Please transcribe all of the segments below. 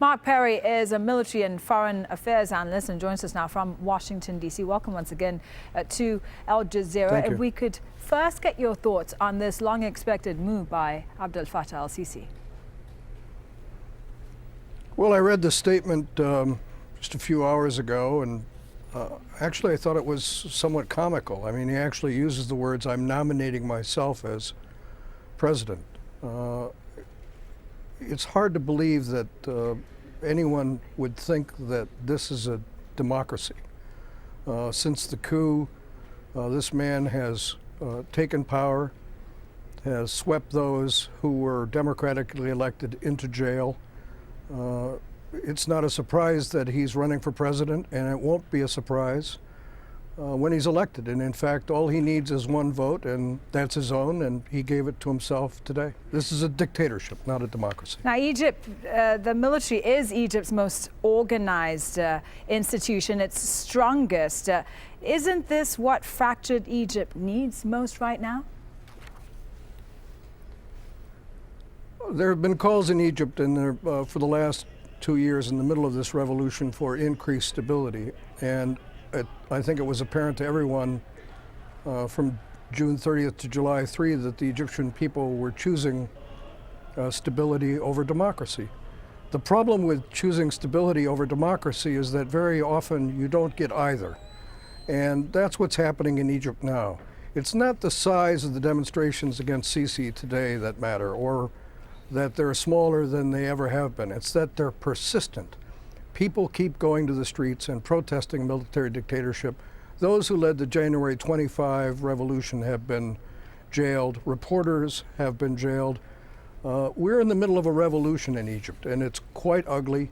Mark Perry is a military and foreign affairs analyst and joins us now from Washington, D.C. Welcome once again to Al Jazeera. Thank you. If we could first get your thoughts on this long-expected move by Abdel Fattah el-Sisi. Well, I read the statement just a few hours ago, and actually I thought it was somewhat comical. I mean, he actually uses the words, "I'm nominating myself as president." It's hard to believe that anyone would think that this is a democracy. Since the coup, this man has taken power, has swept those who were democratically elected into jail. It's not a surprise that he's running for president, and it won't be a surprise when he's elected. And in fact, all he needs is one vote, and that's his own, and he gave it to himself today. This is a dictatorship, not a democracy. Now, Egypt, the military is Egypt's most organized institution, its strongest. Isn't this what fractured Egypt needs most right now? There have been calls in Egypt for the last 2 years in the middle of this revolution for increased stability. And I think it was apparent to everyone from June 30th to July 3 that the Egyptian people were choosing stability over democracy. The problem with choosing stability over democracy is that very often you don't get either. And that's what's happening in Egypt now. It's not the size of the demonstrations against Sisi today that matter, or that they're smaller than they ever have been. It's that they're persistent. People keep going to the streets and protesting military dictatorship. Those who led the January 25 revolution have been jailed. Reporters have been jailed. We're in the middle of a revolution in Egypt, and it's quite ugly.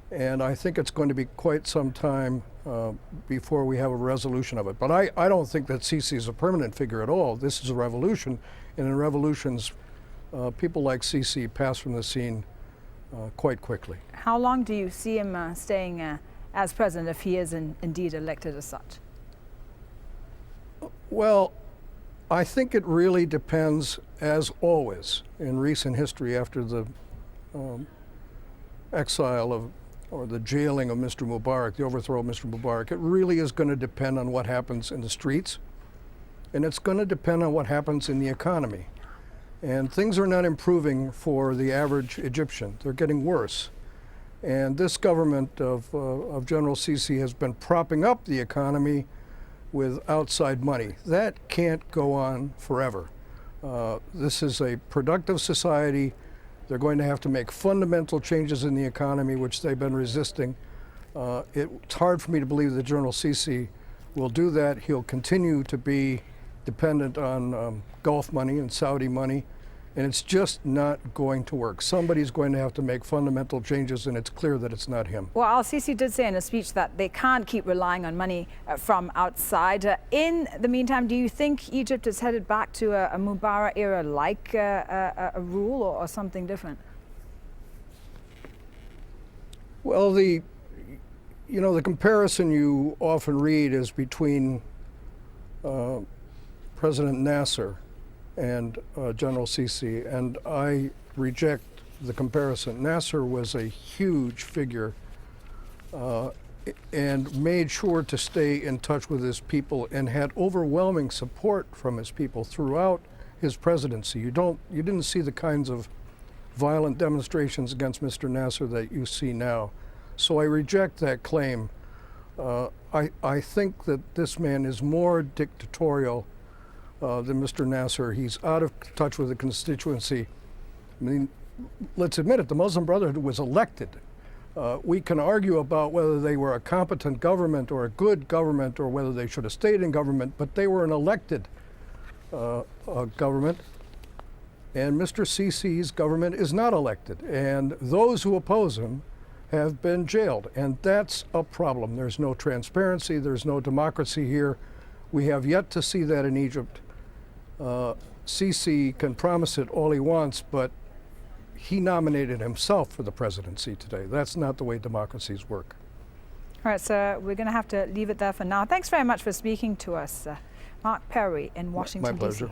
And I think it's going to be quite some time before we have a resolution of it. But I don't think that Sisi is a permanent figure at all. This is a revolution, and in revolutions, people like Sisi pass from the scene quite quickly. How long do you see him staying as president if he is indeed elected as such? Well, I think it really depends, as always in recent history after the exile or the jailing of Mr. Mubarak, the overthrow of Mr. Mubarak. It really is going to depend on what happens in the streets, and it's going to depend on what happens in the economy. And things are not improving for the average Egyptian. They're getting worse. And this government of General Sisi has been propping up the economy with outside money. That can't go on forever. This is a productive society. They're going to have to make fundamental changes in the economy, which they've been resisting. It's hard for me to believe that General Sisi will do that. He'll continue to be dependent on Gulf money and Saudi money, and it's just not going to work. Somebody's going to have to make fundamental changes, and it's clear that it's not him. Well, al-Sisi did say in a speech that they can't keep relying on money from outside. In the meantime, do you think Egypt is headed back to a Mubarak era like a rule or something different? Well, the comparison you often read is between President Nasser and General Sisi, and I reject the comparison. Nasser was a huge figure and made sure to stay in touch with his people and had overwhelming support from his people throughout his presidency. You didn't see the kinds of violent demonstrations against Mr. Nasser that you see now. So I reject that claim. I think that this man is more dictatorial than Mr. Nasser. He's out of touch with the constituency. I mean, let's admit it, the Muslim Brotherhood was elected. We can argue about whether they were a competent government or a good government or whether they should have stayed in government, but they were an elected government. And Mr. Sisi's government is not elected. And those who oppose him have been jailed, and that's a problem. There's no transparency, there's no democracy here. We have yet to see that in Egypt. Sisi can promise it all he wants, but he nominated himself for the presidency today. That's not the way democracies work. All right, so we're going to have to leave it there for now. Thanks very much for speaking to us, Mark Perry in Washington, D.C. My pleasure.